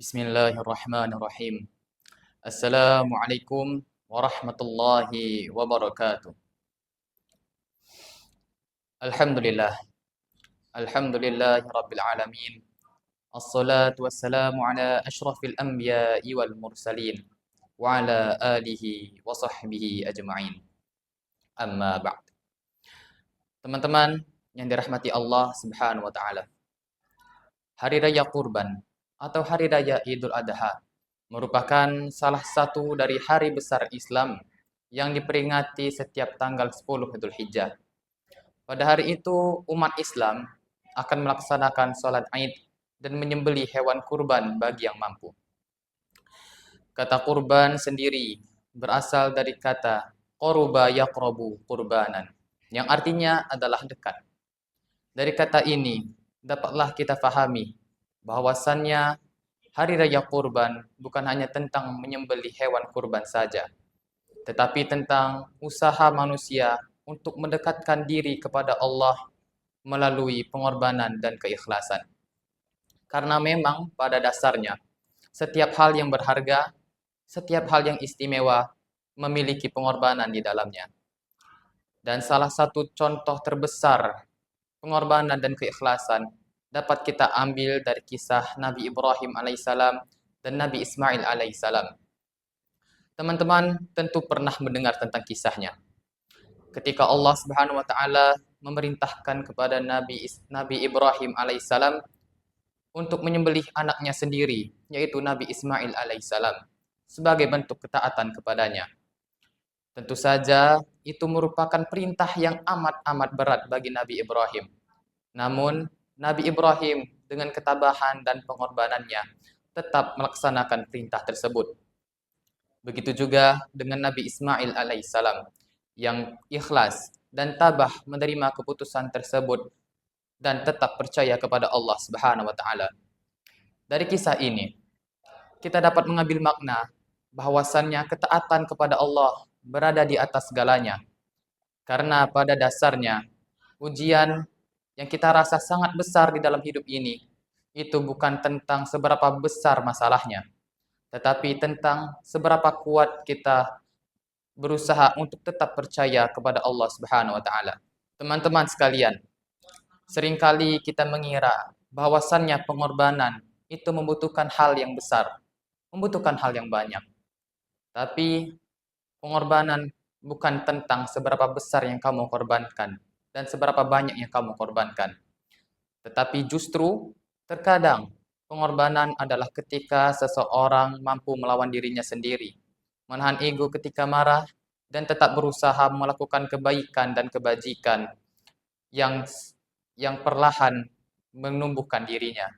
Bismillahirrahmanirrahim. Assalamualaikum warahmatullahi wabarakatuh. Alhamdulillah. Alhamdulillahi rabbil alamin. Assalatu wassalamu ala asyrafil anbiya'i wal mursalin wa ala alihi wa sahbihi ajma'in. Amma ba'd. Teman-teman yang dirahmati Allah Subhanahu wa taala. Hari Raya Kurban atau Hari Raya Idul Adha merupakan salah satu dari hari besar Islam yang diperingati setiap tanggal 10 Dzulhijjah. Hijjah. Pada hari itu, umat Islam akan melaksanakan sholat Id dan menyembelih hewan kurban bagi yang mampu. Kata kurban sendiri berasal dari kata qoruba yaqrabu kurbanan, yang artinya adalah dekat. Dari kata ini, dapatlah kita fahami bahwasannya Hari Raya Kurban bukan hanya tentang menyembelih hewan kurban saja, tetapi tentang usaha manusia untuk mendekatkan diri kepada Allah melalui pengorbanan dan keikhlasan. Karena memang pada dasarnya, setiap hal yang berharga, setiap hal yang istimewa memiliki pengorbanan di dalamnya. Dan salah satu contoh terbesar pengorbanan dan keikhlasan dapat kita ambil dari kisah Nabi Ibrahim alaihissalam dan Nabi Ismail alaihissalam. Teman-teman tentu pernah mendengar tentang kisahnya. Ketika Allah Subhanahu wa taala memerintahkan kepada Nabi Ibrahim alaihissalam untuk menyembelih anaknya sendiri, yaitu Nabi Ismail alaihissalam, sebagai bentuk ketaatan kepadanya. Tentu saja itu merupakan perintah yang amat-amat berat bagi Nabi Ibrahim. Namun Nabi Ibrahim dengan ketabahan dan pengorbanannya tetap melaksanakan perintah tersebut. Begitu juga dengan Nabi Ismail alaihissalam yang ikhlas dan tabah menerima keputusan tersebut dan tetap percaya kepada Allah Subhanahu wa taala. Dari kisah ini, kita dapat mengambil makna bahwasannya ketaatan kepada Allah berada di atas segalanya. Karena pada dasarnya ujian yang kita rasa sangat besar di dalam hidup ini itu bukan tentang seberapa besar masalahnya, tetapi tentang seberapa kuat kita berusaha untuk tetap percaya kepada Allah Subhanahu wa taala. Teman-teman sekalian, seringkali kita mengira bahwasannya pengorbanan itu membutuhkan hal yang besar, membutuhkan hal yang banyak. Tapi pengorbanan bukan tentang seberapa besar yang kamu korbankan dan seberapa banyak yang kamu korbankan. Tetapi justru terkadang pengorbanan adalah ketika seseorang mampu melawan dirinya sendiri, menahan ego ketika marah, dan tetap berusaha melakukan kebaikan dan kebajikan yang perlahan menumbuhkan dirinya.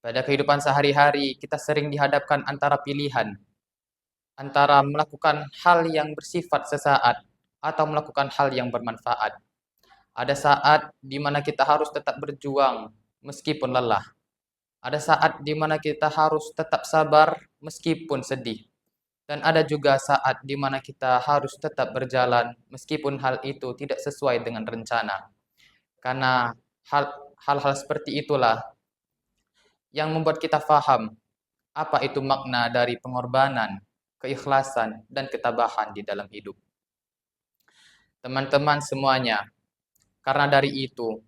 Pada kehidupan sehari-hari, kita sering dihadapkan antara pilihan, antara melakukan hal yang bersifat sesaat atau melakukan hal yang bermanfaat. Ada saat di mana kita harus tetap berjuang meskipun lelah. Ada saat di mana kita harus tetap sabar meskipun sedih. Dan ada juga saat di mana kita harus tetap berjalan meskipun hal itu tidak sesuai dengan rencana. Karena hal-hal seperti itulah yang membuat kita paham apa itu makna dari pengorbanan, keikhlasan, dan ketabahan di dalam hidup. Teman-teman semuanya, karena dari itu,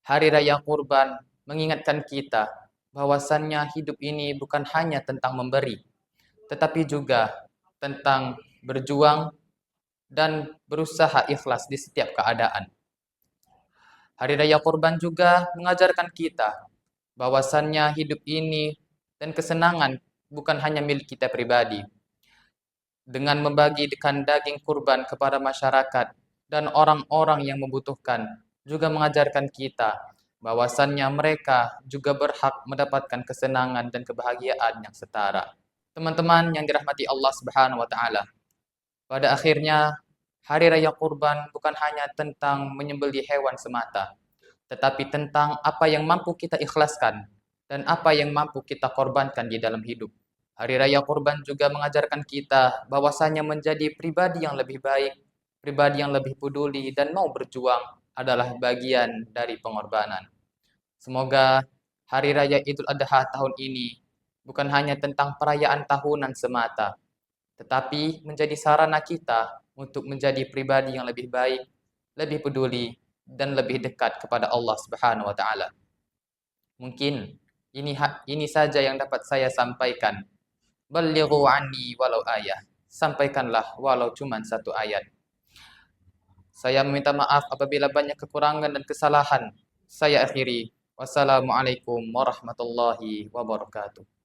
Hari Raya Kurban mengingatkan kita bahwasannya hidup ini bukan hanya tentang memberi, tetapi juga tentang berjuang dan berusaha ikhlas di setiap keadaan. Hari Raya Kurban juga mengajarkan kita bahwasannya hidup ini dan kesenangan bukan hanya milik kita pribadi. Dengan membagikan daging kurban kepada masyarakat dan orang-orang yang membutuhkan, juga mengajarkan kita bahwasannya mereka juga berhak mendapatkan kesenangan dan kebahagiaan yang setara. Teman-teman yang dirahmati Allah Subhanahu wa taala, pada akhirnya Hari Raya Kurban bukan hanya tentang menyembelih hewan semata, tetapi tentang apa yang mampu kita ikhlaskan dan apa yang mampu kita korbankan di dalam hidup. Hari Raya Kurban juga mengajarkan kita bahwasanya menjadi pribadi yang lebih baik, pribadi yang lebih peduli dan mau berjuang adalah bagian dari pengorbanan. Semoga Hari Raya Idul Adha tahun ini bukan hanya tentang perayaan tahunan semata, tetapi menjadi sarana kita untuk menjadi pribadi yang lebih baik, lebih peduli, dan lebih dekat kepada Allah Subhanahu wa taala. Mungkin ini saja yang dapat saya sampaikan. Ballighu anni walau ayah. Sampaikanlah walau cuma satu ayat. Saya meminta maaf apabila banyak kekurangan dan kesalahan. Saya akhiri. Wassalamualaikum warahmatullahi wabarakatuh.